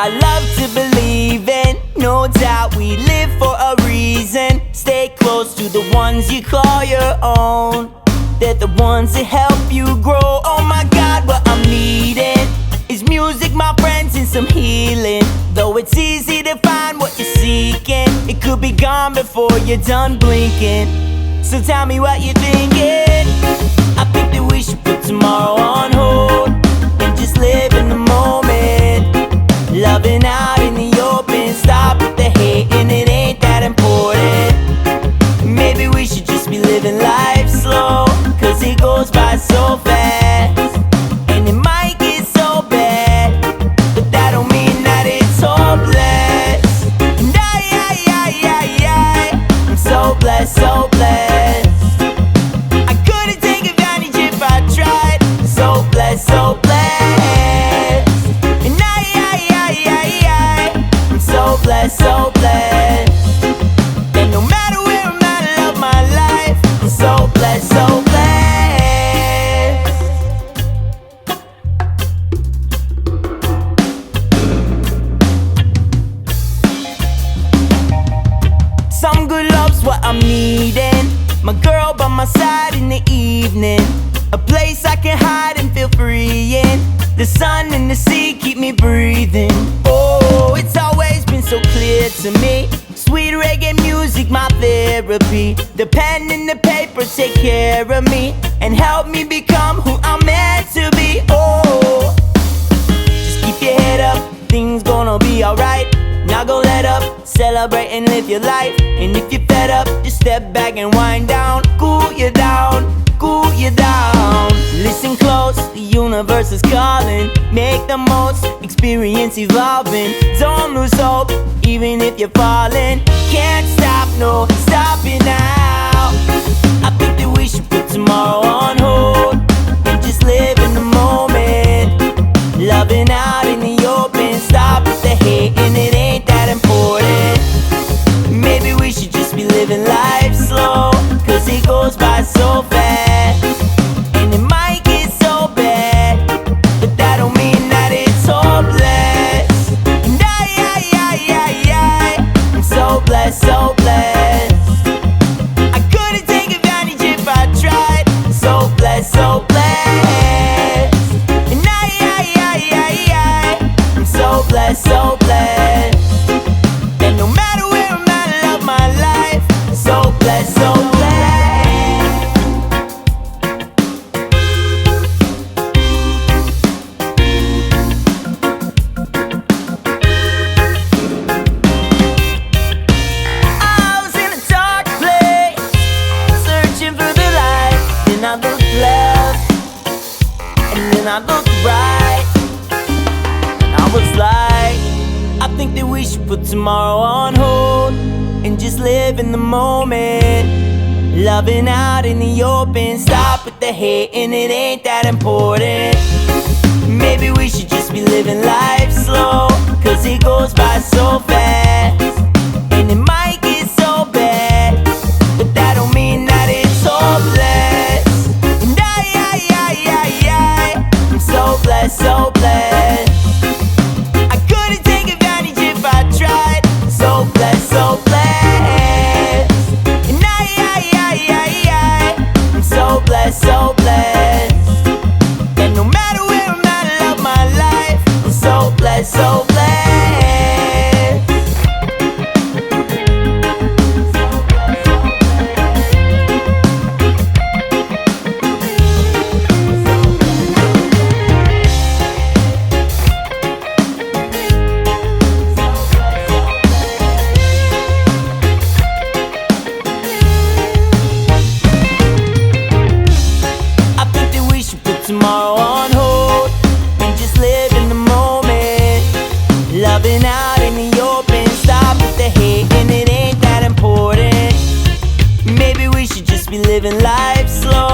I love to believe in. No doubt we live for a reason. Stay close to the ones you call your own. They're the ones that help you grow. Oh my God, what I'm needing is music, my friends, and some healing. Though it's easy to find what you're seeking, it could be gone before you're done blinking. So tell me what you're thinking. I think that we should put tomorrow on hold and just live in the moment. Loving out in the open, stop with the hating, it ain't that important. Maybe we should just be living life slow, cause it goes by so fast. And it might get so bad, but that don't mean that it's hopeless. And I'm so blessed, so blessed. I couldn't take advantage if I tried. So blessed, so blessed. And I'm so blessed, so blessed. And no matter where I'm at, I love my life. I'm so blessed, so blessed. Some good love's what I'm needing. My girl by my side in the evening. A place I can hide and feel free in. The sun and the sea keep me breathing. Oh, it's always been so clear to me. Sweet reggae music, my therapy. The pen and the paper take care of me and help me become who I'm meant to be. Oh, just keep your head up, things gonna be alright. Now go let up, celebrate and live your life. And if you're fed up, just step back and wind down. Cool you down, cool you down. Listen close, the universe is calling. Make the most, experience evolving. Don't lose hope, even if you're falling. Can't stop, no, stop it now. I think that we should put tomorrow on hold and just live in the moment. Loving out in the open, stop with the hating, it ain't that important. Maybe we should just be living life slow, cause it goes by so fast. And it might get so bad, but that don't mean that it's hopeless. And I'm so blessed, so blessed. I couldn't take advantage if I tried. So blessed, so blessed. And I'm so blessed, so blessed. And no matter where I'm at, I love my life. So blessed, so blessed. I was in a dark place, searching for the light. Then I looked left, and then I looked right. And I was like, I think that we should put tomorrow on hold and just live in the moment. Loving out in the open, stop with the hating, it ain't that important. Maybe we should just be living life slow, cause it goes by so fast. And it might get so bad, but that don't mean that it's hopeless. And I'm so blessed, so blessed. I couldn't take advantage if I tried. So blessed, so blessed. And I'm so blessed, so blessed. And no matter where I'm at, I love my life. I'm so blessed, so blessed. I think that we should put tomorrow on hold and just live in the moment. Loving out in the open, stop with the hating, it ain't that important. Maybe we should just be living life slow,